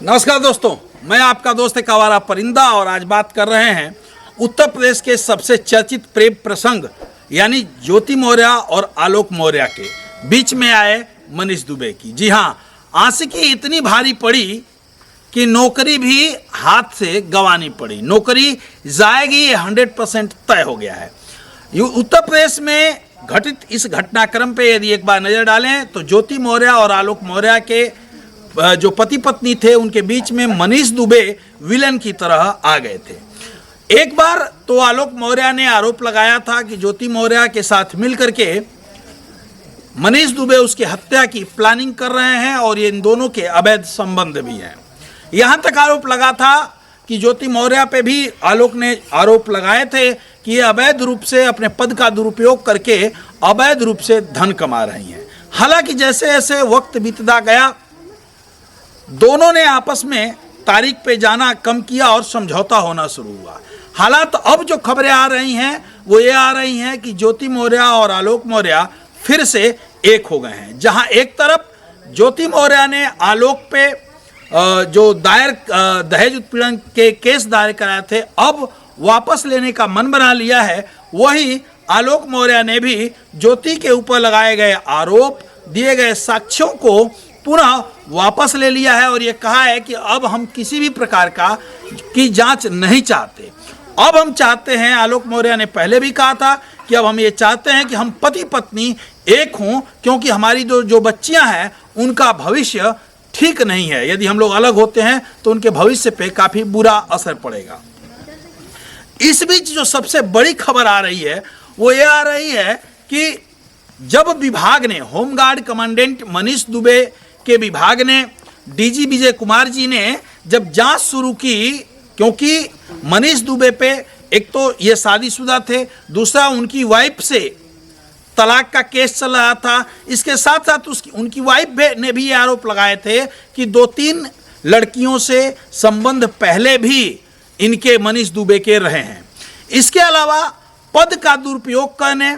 नमस्कार दोस्तों, मैं आपका दोस्त कवारा परिंदा और आज बात कर रहे हैं उत्तर प्रदेश के सबसे चर्चित प्रेम प्रसंग यानी ज्योति मौर्य और आलोक मौर्य के बीच में आए मनीष दुबे की। जी हाँ, आशिकी इतनी भारी पड़ी कि नौकरी भी हाथ से गंवानी पड़ी। नौकरी जाएगी, ये 100% तय हो गया है। उत्तर प्रदेश में घटित इस घटनाक्रम पे यदि एक बार नज़र डालें तो ज्योति मौर्य और आलोक मौर्य के जो पति पत्नी थे उनके बीच में मनीष दुबे विलन की तरह आ गए थे। एक बार तो आलोक मौर्य ने आरोप लगाया था कि ज्योति मौर्य के साथ मिलकर के मनीष दुबे उसकी हत्या की प्लानिंग कर रहे हैं और ये इन दोनों के अवैध संबंध भी हैं। यहाँ तक आरोप लगा था कि ज्योति मौर्य पे भी आलोक ने आरोप लगाए थे कि ये अवैध रूप से अपने पद का दुरुपयोग करके अवैध रूप से धन कमा रही हैं। हालांकि जैसे जैसे वक्त बीतता गया दोनों ने आपस में तारीख पे जाना कम किया और समझौता होना शुरू हुआ। हालांकि अब जो खबरें आ रही हैं वो ये आ रही हैं कि ज्योति मौर्य और आलोक मौर्य फिर से एक हो गए हैं। जहां एक तरफ ज्योति मौर्य ने आलोक पे जो दायर दहेज उत्पीड़न के केस दायर कराए थे अब वापस लेने का मन बना लिया है, वही आलोक मौर्य ने भी ज्योति के ऊपर लगाए गए आरोप, दिए गए साक्ष्यों को पुनः वापस ले लिया है और ये कहा है कि अब हम किसी भी प्रकार की जांच नहीं चाहते। अब हम चाहते हैं, आलोक मौर्य ने पहले भी कहा था कि अब हम ये चाहते हैं कि हम पति पत्नी एक हों, क्योंकि हमारी जो बच्चियां हैं उनका भविष्य ठीक नहीं है। यदि हम लोग अलग होते हैं तो उनके भविष्य पे काफ़ी बुरा असर पड़ेगा। इस बीच जो सबसे बड़ी खबर आ रही है वो ये आ रही है कि जब विभाग ने होमगार्ड कमांडेंट मनीष दुबे के विभाग ने डीजी विजय कुमार जी ने जब जांच शुरू की, क्योंकि मनीष दुबे पे एक तो ये शादीशुदा थे, दूसरा उनकी वाइफ से तलाक का केस चल रहा था। इसके साथ साथ उनकी वाइफ ने भी ये आरोप लगाए थे कि 2-3 लड़कियों से संबंध पहले भी इनके मनीष दुबे के रहे हैं। इसके अलावा पद का दुरुपयोग करने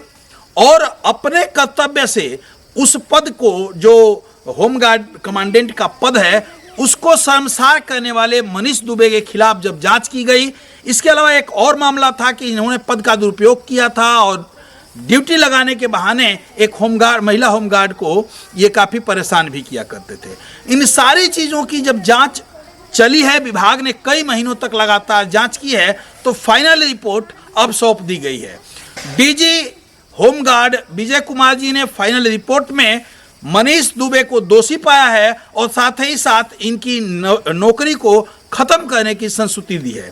और अपने कर्तव्य से उस पद को, जो होमगार्ड कमांडेंट का पद है, उसको शर्मसार करने वाले मनीष दुबे के खिलाफ जब जांच की गई। इसके अलावा एक और मामला था कि इन्होंने पद का दुरुपयोग किया था और ड्यूटी लगाने के बहाने एक महिला होमगार्ड को ये काफ़ी परेशान भी किया करते थे। इन सारी चीज़ों की जब जांच चली है, विभाग ने कई महीनों तक लगातार जांच की है, तो फाइनल रिपोर्ट अब सौंप दी गई है। डीजी होमगार्ड विजय कुमार जी ने फाइनल रिपोर्ट में मनीष दुबे को दोषी पाया है और साथ ही साथ इनकी नौकरी को खत्म करने की संस्तुति दी है।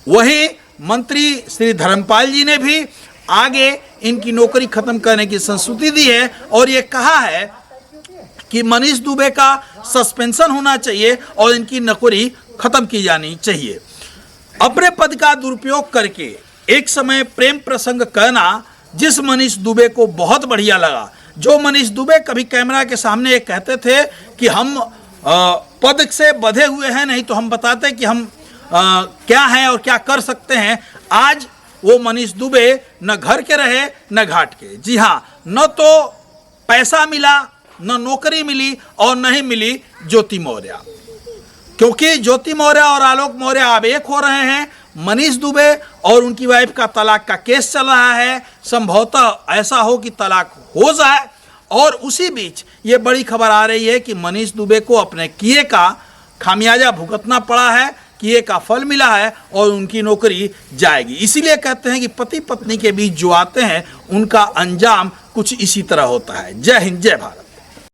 वही मंत्री श्री धर्मपाल जी ने भी आगे इनकी नौकरी खत्म करने की संस्तुति दी है और ये कहा है कि मनीष दुबे का सस्पेंशन होना चाहिए और इनकी नौकरी खत्म की जानी चाहिए। अपने पद का दुरुपयोग करके एक समय प्रेम प्रसंग करना जिस मनीष दुबे को बहुत बढ़िया लगा, जो मनीष दुबे कभी कैमरा के सामने ये कहते थे कि हम पद से बंधे हुए हैं, नहीं तो हम बताते कि हम क्या हैं और क्या कर सकते हैं, आज वो मनीष दुबे न घर के रहे न घाट के। जी हाँ, न तो पैसा मिला, न नौकरी मिली और न ही मिली ज्योति मौर्य, क्योंकि ज्योति मौर्य और आलोक मौर्य अब एक हो रहे हैं। मनीष दुबे और उनकी वाइफ का तलाक का केस चल रहा है। संभवतः ऐसा हो कि तलाक हो जाए और उसी बीच ये बड़ी खबर आ रही है कि मनीष दुबे को अपने किए का खामियाजा भुगतना पड़ा है, किए का फल मिला है और उनकी नौकरी जाएगी। इसीलिए कहते हैं कि पति पत्नी के बीच जो आते हैं उनका अंजाम कुछ इसी तरह होता है। जय हिंद, जय भारत।